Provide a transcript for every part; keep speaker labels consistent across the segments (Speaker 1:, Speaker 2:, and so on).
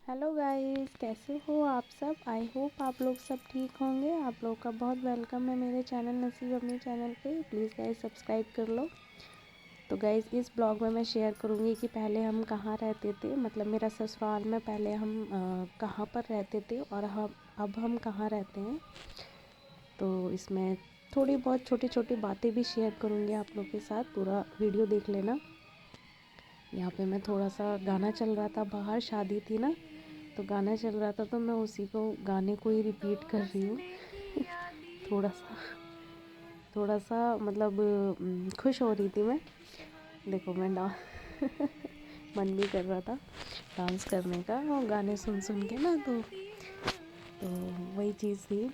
Speaker 1: Hello guys, कैसे हो आप सब। आई होप आप लोग सब ठीक होंगे। आप लोग का बहुत वेलकम है मेरे चैनल नसीब अपने चैनल पे। प्लीज़ गाइस सब्सक्राइब कर लो। तो गाइस इस ब्लॉग में मैं शेयर करूँगी कि पहले हम कहाँ रहते थे, मतलब मेरा ससुराल में पहले हम कहाँ पर रहते थे और अब हम कहाँ रहते हैं। तो इसमें थोड़ी बहुत छोटी छोटी बातें भी शेयर करूँगी आप लोग के साथ। पूरा वीडियो देख लेना। यहाँ पे मैं थोड़ा सा गाना चल रहा था, बाहर शादी थी ना, तो गाना चल रहा था तो मैं उसी को गाने को ही रिपीट कर रही हूँ। थोड़ा सा मतलब खुश हो रही थी मैं। देखो मैं मन भी कर रहा था डांस करने का और गाने सुन सुन के ना, तो वही चीज़ थी।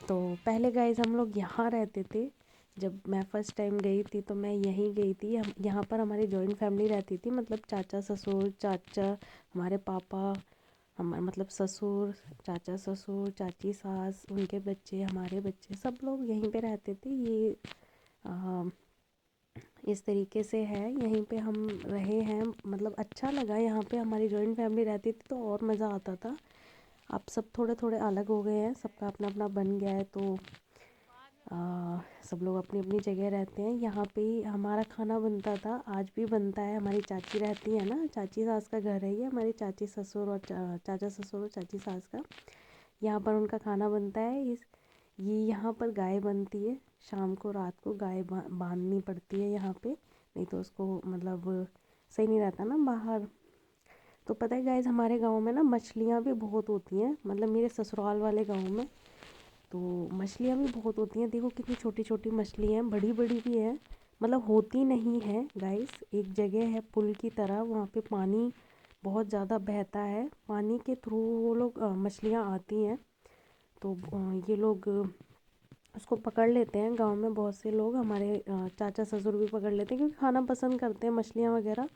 Speaker 1: तो पहले गाइस हम लोग यहाँ रहते थे। जब मैं फ़र्स्ट टाइम गई थी तो मैं यहीं गई थी। हम यहाँ पर हमारी जॉइंट फैमिली रहती थी, मतलब चाचा ससुर, चाचा, हमारे पापा, हम मतलब ससुर, चाचा ससुर, चाची सास, उनके बच्चे, हमारे बच्चे, सब लोग यहीं पे रहते थे। ये आ, इस तरीके से है, यहीं पे हम रहे हैं। मतलब अच्छा लगा यहाँ पे, हमारी जॉइंट फैमिली रहती थी तो और मज़ा आता था। अब सब थोड़े थोड़े अलग हो गए हैं, सबका अपना अपना बन गया है, तो सब लोग अपनी अपनी जगह रहते हैं। यहाँ पे ही हमारा खाना बनता था, आज भी बनता है। हमारी चाची रहती है ना, चाची सास का घर है ये, हमारी चाची ससुर और चाचा ससुर और चाची सास का। यहाँ पर उनका खाना बनता है। ये यहाँ पर गाय बनती है, शाम को रात को गाय बांधनी पड़ती है यहाँ पे, नहीं तो उसको मतलब सही नहीं रहता ना बाहर। तो पता है गाइज, हमारे गांव में ना मछलियाँ भी बहुत होती हैं, मतलब मेरे ससुराल वाले गांव में तो मछलियाँ भी बहुत होती हैं। देखो कितनी छोटी छोटी मछली हैं, बड़ी बड़ी भी हैं, मतलब होती नहीं है गाइस। एक जगह है पुल की तरह, वहाँ पे पानी बहुत ज़्यादा बहता है, पानी के थ्रू वो लोग मछलियाँ आती हैं। तो ये लोग उसको पकड़ लेते हैं। गांव में बहुत से लोग, हमारे चाचा ससुर भी पकड़ लेते हैं क्योंकि खाना पसंद करते हैं मछलियाँ वगैरह।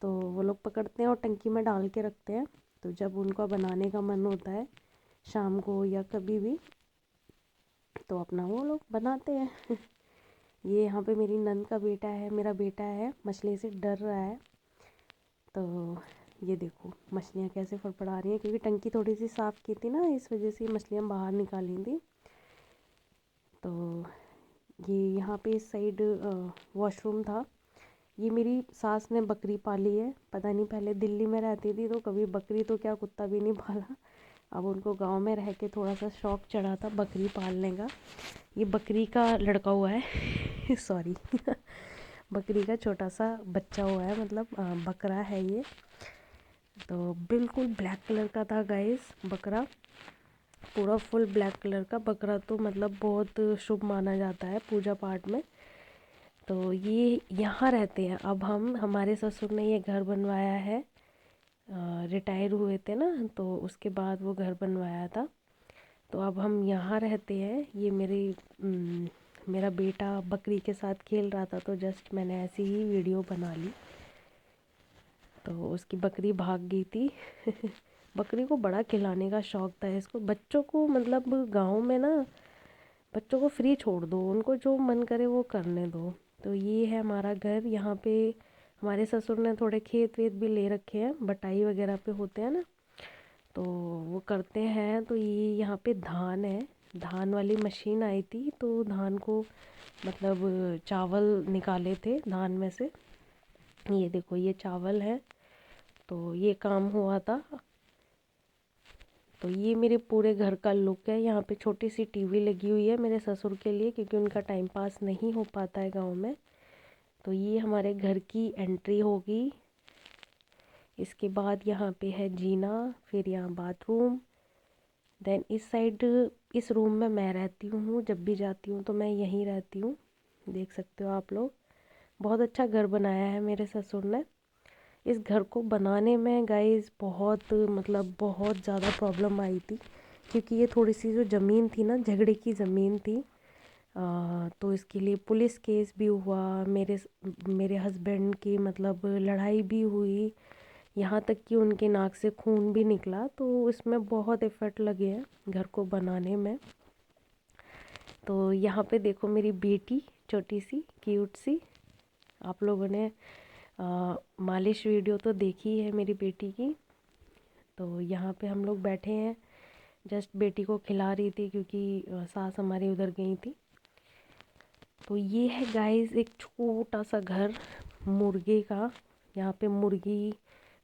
Speaker 1: तो वो लोग पकड़ते हैं और टंकी में डाल के रखते हैं। तो जब उनका बनाने का मन होता है शाम को या कभी भी, तो अपना वो लोग बनाते हैं। ये यहाँ पे मेरी नंद का बेटा है, मेरा बेटा है, मछली से डर रहा है। तो ये देखो मछलियाँ कैसे फड़फड़ा रही हैं, क्योंकि टंकी थोड़ी सी साफ़ की थी ना, इस वजह से मछलियाँ बाहर निकाली थी। तो ये यहाँ पे इस साइड वॉशरूम था। ये मेरी सास ने बकरी पाली है, पता नहीं, पहले दिल्ली में रहती थी तो कभी बकरी तो क्या कुत्ता भी नहीं पाला। अब उनको गांव में रह के थोड़ा सा शौक चढ़ा था बकरी पालने का। ये बकरी का लड़का हुआ है सॉरी बकरी का छोटा सा बच्चा हुआ है, मतलब बकरा है ये। तो बिल्कुल ब्लैक कलर का था गाइस बकरा, पूरा फुल ब्लैक कलर का बकरा। तो मतलब बहुत शुभ माना जाता है पूजा पाठ में। तो ये यहाँ रहते हैं। अब हम, हमारे ससुर ने ये घर बनवाया है, रिटायर हुए थे ना, तो उसके बाद वो घर बनवाया था। तो अब हम यहाँ रहते हैं। ये मेरा बेटा बकरी के साथ खेल रहा था, तो जस्ट मैंने ऐसी ही वीडियो बना ली। तो उसकी बकरी भाग गई थी बकरी को बड़ा खिलाने का शौक था इसको। बच्चों को मतलब गांव में ना, बच्चों को फ्री छोड़ दो, उनको जो मन करे वो करने दो। तो ये है हमारा घर। यहाँ पे हमारे ससुर ने थोड़े खेत वेत भी ले रखे हैं, बटाई वगैरह पे होते हैं ना, तो वो करते हैं। तो ये यहाँ पे धान है, धान वाली मशीन आई थी, तो धान को मतलब चावल निकाले थे धान में से। ये देखो ये चावल है, तो ये काम हुआ था। तो ये मेरे पूरे घर का लुक है। यहाँ पे छोटी सी टीवी लगी हुई है मेरे ससुर के लिए, क्योंकि उनका टाइम पास नहीं हो पाता है गांव में। तो ये हमारे घर की एंट्री होगी। इसके बाद यहाँ पे है जीना, फिर यहाँ बाथरूम, देन इस साइड, इस रूम में मैं रहती हूँ। जब भी जाती हूँ तो मैं यहीं रहती हूँ, देख सकते हो आप लोग। बहुत अच्छा घर बनाया है मेरे ससुर ने। इस घर को बनाने में गाइस बहुत, मतलब बहुत ज़्यादा प्रॉब्लम आई थी, क्योंकि ये थोड़ी सी जो ज़मीन थी ना, झगड़े की ज़मीन थी। तो इसके लिए पुलिस केस भी हुआ, मेरे हस्बैंड की मतलब लड़ाई भी हुई, यहाँ तक कि उनके नाक से खून भी निकला। तो इसमें बहुत एफर्ट लगे हैं घर को बनाने में। तो यहाँ पे देखो मेरी बेटी, छोटी सी क्यूट सी, आप लोगों ने मालिश वीडियो तो देखी है मेरी बेटी की। तो यहाँ पे हम लोग बैठे हैं, जस्ट बेटी को खिला रही थी क्योंकि सास हमारी उधर गई थी। तो ये है गाइस एक छोटा सा घर मुर्गे का। यहाँ पे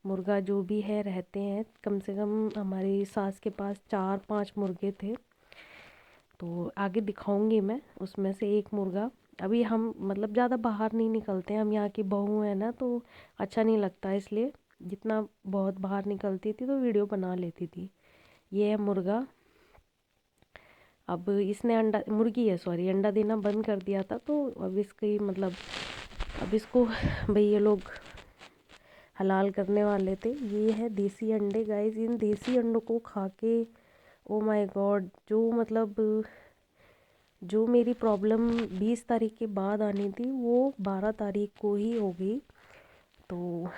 Speaker 1: मुर्गा जो भी है रहते हैं। कम से कम हमारी सास के पास 4-5 मुर्गे थे। तो आगे दिखाऊंगी मैं उसमें से एक मुर्गा। अभी हम मतलब ज़्यादा बाहर नहीं निकलते हैं, हम यहाँ की बहू है ना, तो अच्छा नहीं लगता, इसलिए जितना बहुत बाहर निकलती थी तो वीडियो बना लेती थी। ये है मुर्गा। अब इसने अंडा, मुर्गी है सॉरी, अंडा देना बंद कर दिया था। तो अब इसकी मतलब अब इसको भाई ये लोग हलाल करने वाले थे। ये है देसी अंडे गाइस। इन देसी अंडों को खा के ओ माय गॉड, जो मतलब जो मेरी प्रॉब्लम 20 तारीख के बाद आनी थी वो 12 तारीख को ही हो गई। तो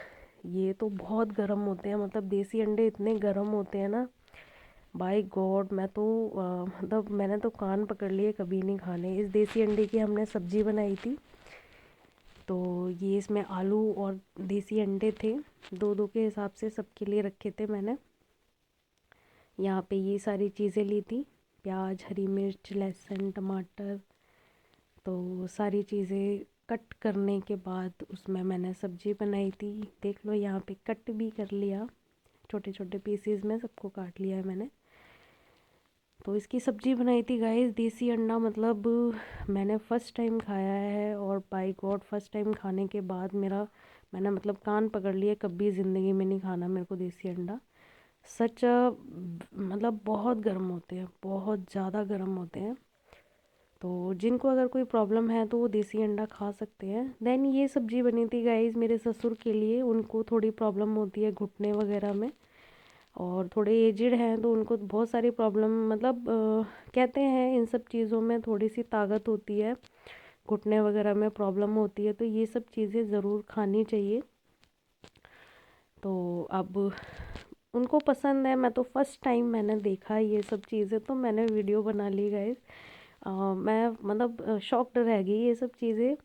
Speaker 1: ये तो बहुत गर्म होते हैं, मतलब देसी अंडे इतने गर्म होते हैं ना, बाय गॉड। मैं तो मतलब मैंने तो कान पकड़ लिए कभी नहीं खाने। इस देसी अंडे की हमने सब्जी बनाई थी। तो ये इसमें आलू और देसी अंडे थे, 2-2 के हिसाब से सबके लिए रखे थे मैंने। यहाँ पे ये सारी चीज़ें ली थी, प्याज, हरी मिर्च, लहसुन, टमाटर। तो सारी चीज़ें कट करने के बाद उसमें मैंने सब्ज़ी बनाई थी। देख लो यहाँ पे कट भी कर लिया, छोटे छोटे पीसेस में सबको काट लिया है मैंने। तो इसकी सब्ज़ी बनाई थी गाइस। देसी अंडा मतलब मैंने फ़र्स्ट टाइम खाया है, और बाय गॉड फ़र्स्ट टाइम खाने के बाद मैंने मतलब कान पकड़ लिए, कभी ज़िंदगी में नहीं खाना मेरे को देसी अंडा। सच मतलब बहुत गर्म होते हैं, बहुत ज़्यादा गर्म होते हैं। तो जिनको अगर कोई प्रॉब्लम है तो वो देसी अंडा खा सकते हैं। देन ये सब्ज़ी बनी थी गाइस मेरे ससुर के लिए। उनको थोड़ी प्रॉब्लम होती है घुटने वगैरह में, और थोड़े एजिड हैं तो उनको बहुत सारी प्रॉब्लम, मतलब कहते हैं इन सब चीज़ों में थोड़ी सी ताकत होती है, घुटने वगैरह में प्रॉब्लम होती है, तो ये सब चीज़ें ज़रूर खानी चाहिए। तो अब उनको पसंद है। मैं तो फर्स्ट टाइम मैंने देखा ये सब चीज़ें, तो मैंने वीडियो बना ली गाइस। मैं मतलब शॉक्ड रह गई, ये सब चीज़ें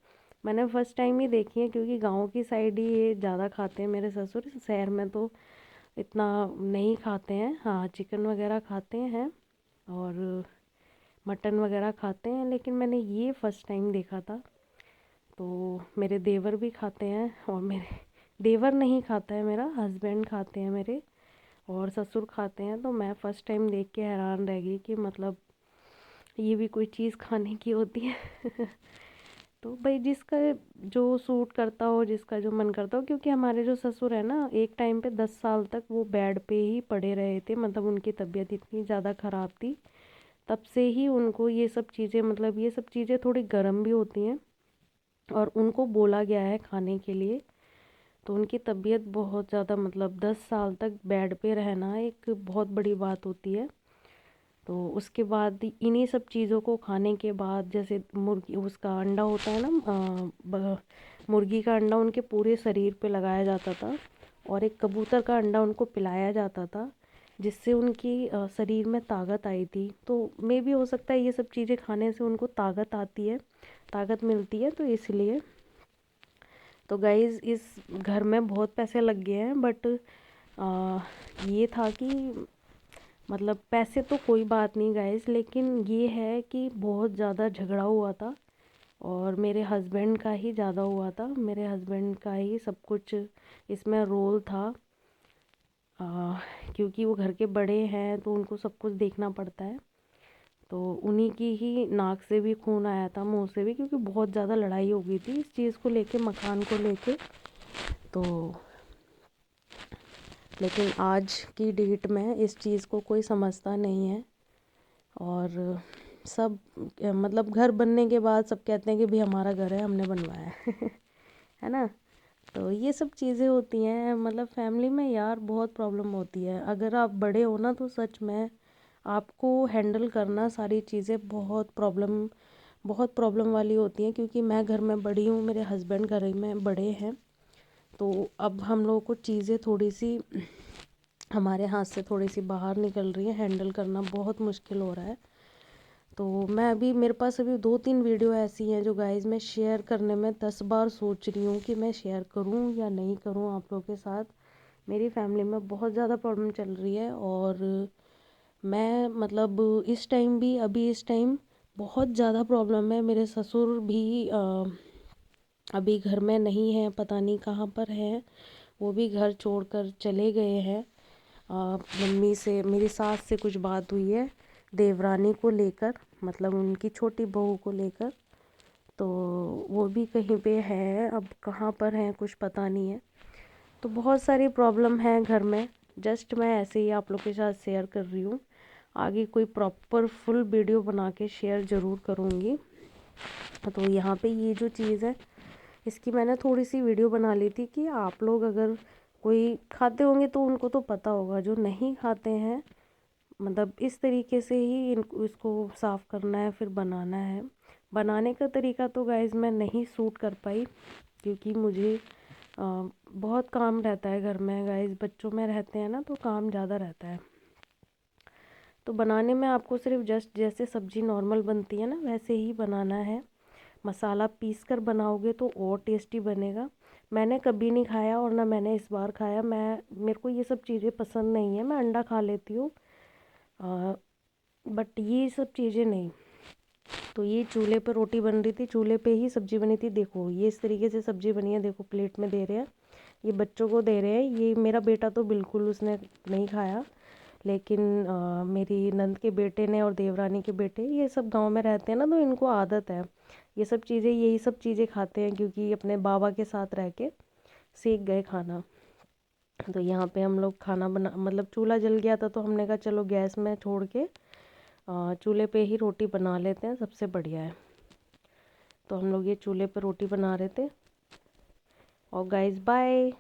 Speaker 1: मैंने फ़र्स्ट टाइम ही देखी हैं, क्योंकि गांव की साइड ही ये ज़्यादा खाते हैं मेरे ससुर। शहर में तो इतना नहीं खाते हैं। हाँ, चिकन वगैरह खाते हैं और मटन वगैरह खाते हैं, लेकिन मैंने ये फ़र्स्ट टाइम देखा था। तो मेरे देवर भी खाते हैं, और मेरे देवर नहीं खाता है, मेरा हस्बैंड खाते हैं मेरे, और ससुर खाते हैं। तो मैं फ़र्स्ट टाइम देख के हैरान रह गई कि मतलब ये भी कोई चीज़ खाने की होती है। तो भाई जिसका जो सूट करता हो, जिसका जो मन करता हो, क्योंकि हमारे जो ससुर है ना, एक टाइम पे 10 साल तक वो बेड पे ही पड़े रहे थे। मतलब उनकी तबीयत इतनी ज़्यादा ख़राब थी, तब से ही उनको ये सब चीज़ें, मतलब ये सब चीज़ें थोड़ी गर्म भी होती हैं, और उनको बोला गया है खाने के लिए। तो उनकी तबीयत बहुत ज़्यादा, मतलब 10 साल तक बेड पे रहना एक बहुत बड़ी बात होती है। तो उसके बाद इन्हीं सब चीज़ों को खाने के बाद, जैसे मुर्गी, उसका अंडा होता है ना, मुर्गी का अंडा उनके पूरे शरीर पे लगाया जाता था, और एक कबूतर का अंडा उनको पिलाया जाता था, जिससे उनकी शरीर में ताकत आई थी। तो मे भी हो सकता है ये सब चीज़ें खाने से उनको ताकत आती है, ताकत मिलती है, तो इसलिए। तो गाइज़ इस घर में बहुत पैसे लग गए हैं, बट ये था कि मतलब पैसे तो कोई बात नहीं गाइस, लेकिन ये है कि बहुत ज़्यादा झगड़ा हुआ था, और मेरे हस्बैंड का ही ज़्यादा हुआ था। मेरे हस्बैंड का ही सब कुछ इसमें रोल था, क्योंकि वो घर के बड़े हैं तो उनको सब कुछ देखना पड़ता है। तो उन्हीं की ही नाक से भी खून आया था, मुंह से भी, क्योंकि बहुत ज़्यादा लड़ाई हो गई थी इस चीज़ को लेके, मकान को लेके। तो लेकिन आज की डेट में इस चीज़ को कोई समझता नहीं है, और सब मतलब घर बनने के बाद सब कहते हैं कि भाई हमारा घर है, हमने बनवाया है। है ना। तो ये सब चीज़ें होती हैं, मतलब फैमिली में यार बहुत प्रॉब्लम होती है। अगर आप बड़े हो ना, तो सच में आपको हैंडल करना सारी चीज़ें बहुत प्रॉब्लम वाली होती हैं, क्योंकि मैं घर में बड़ी हूँ, मेरे हस्बैंड घर में बड़े हैं। तो अब हम लोगों को चीज़ें थोड़ी सी हमारे हाथ से थोड़ी सी बाहर निकल रही है, हैंडल करना बहुत मुश्किल हो रहा है। तो मैं अभी, मेरे पास अभी 2-3 वीडियो ऐसी हैं जो गाइज़ मैं शेयर करने में 10 बार सोच रही हूँ कि मैं शेयर करूँ या नहीं करूँ आप लोगों के साथ, मेरी फैमिली में बहुत ज़्यादा प्रॉब्लम चल रही है। और मैं मतलब इस टाइम भी, अभी इस टाइम बहुत ज़्यादा प्रॉब्लम है। मेरे ससुर भी अभी घर में नहीं है, पता नहीं कहाँ पर हैं। वो भी घर छोड़कर चले गए हैं। मम्मी से, मेरी सास से कुछ बात हुई है देवरानी को लेकर, मतलब उनकी छोटी बहू को लेकर। तो वो भी कहीं पे है, अब कहाँ पर हैं कुछ पता नहीं है। तो बहुत सारी प्रॉब्लम है घर में। जस्ट मैं ऐसे ही आप लोग के साथ शेयर कर रही हूँ। आगे कोई प्रॉपर फुल वीडियो बना के शेयर ज़रूर करूँगी। तो यहाँ पे ये जो चीज़ है, इसकी मैंने थोड़ी सी वीडियो बना ली थी कि आप लोग अगर कोई खाते होंगे तो उनको तो पता होगा, जो नहीं खाते हैं मतलब इस तरीके से ही इनको, इसको साफ़ करना है, फिर बनाना है। बनाने का तरीका तो गाइस मैं नहीं शूट कर पाई, क्योंकि मुझे बहुत काम रहता है घर में गाइस। बच्चों में रहते हैं ना, तो काम ज़्यादा रहता है। तो बनाने में आपको सिर्फ जस्ट जैसे सब्ज़ी नॉर्मल बनती है ना, वैसे ही बनाना है। मसाला पीस कर बनाओगे तो और टेस्टी बनेगा। मैंने कभी नहीं खाया और ना मैंने इस बार खाया। मेरे को ये सब चीज़ें पसंद नहीं है। मैं अंडा खा लेती हूँ, बट ये सब चीज़ें नहीं। तो ये चूल्हे पर रोटी बन रही थी, चूल्हे पे ही सब्ज़ी बनी थी। देखो ये इस तरीके से सब्ज़ी बनी है, देखो प्लेट में दे रहे हैं, ये बच्चों को दे रहे हैं। ये मेरा बेटा तो बिल्कुल उसने नहीं खाया, लेकिन मेरी नंद के बेटे ने और देवरानी के बेटे, ये सब गांव में रहते हैं ना, तो इनको आदत है ये सब चीज़ें, यही सब चीज़ें खाते हैं, क्योंकि अपने बाबा के साथ रह के सीख गए खाना। तो यहाँ पे हम लोग खाना बना, मतलब चूल्हा जल गया था तो हमने कहा चलो गैस में छोड़ के चूल्हे पे ही रोटी बना लेते हैं, सबसे बढ़िया है। तो हम लोग ये चूल्हे पे रोटी बना रहे थे। और गाइस बाय।